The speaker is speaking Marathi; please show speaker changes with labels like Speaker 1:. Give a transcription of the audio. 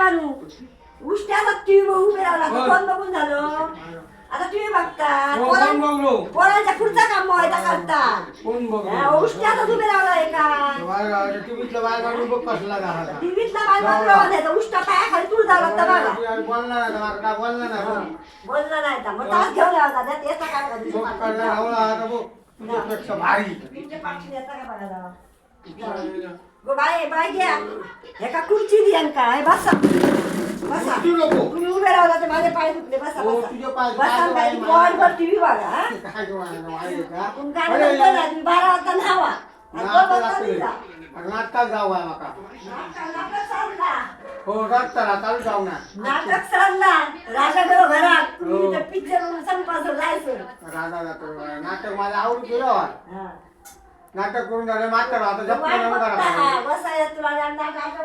Speaker 1: आणू उष्ट्याचा टीव्ही उभे राहिला कोण बघून झालं आता टीव्ही बघतात पोरांच्या पुढचा काम व्हायचा करतात उष्ट्याचाच उभे राहिलाय का टीव्हीतला बाय मागला उष्ट्या पाया खाली तुळ जावं लागतं बघा बोलला नाही तर मग तास घेऊन यावं त्यात येतं काय बाय बाय घ्या एका खुर्ची द्या काय बसा बसा तुम्ही उभे राहला तर माझे पाय दुखले बसा बसा बसा काय बॉलवर टीव्ही बघा आपण गाणं तुम्ही 12 वाजता न्हावा
Speaker 2: नाटकात जाऊ आहे माका हो रक्ताला चालू जाऊ ना
Speaker 1: नाटक चालला राजा गेलो घरात तुम्ही पिक्चर संपासून जायचं
Speaker 2: राजा जातो नाटक मला आवडून गेलो नाटक करून झालं मात्र आता जप्त
Speaker 1: बसायला तुला नाटक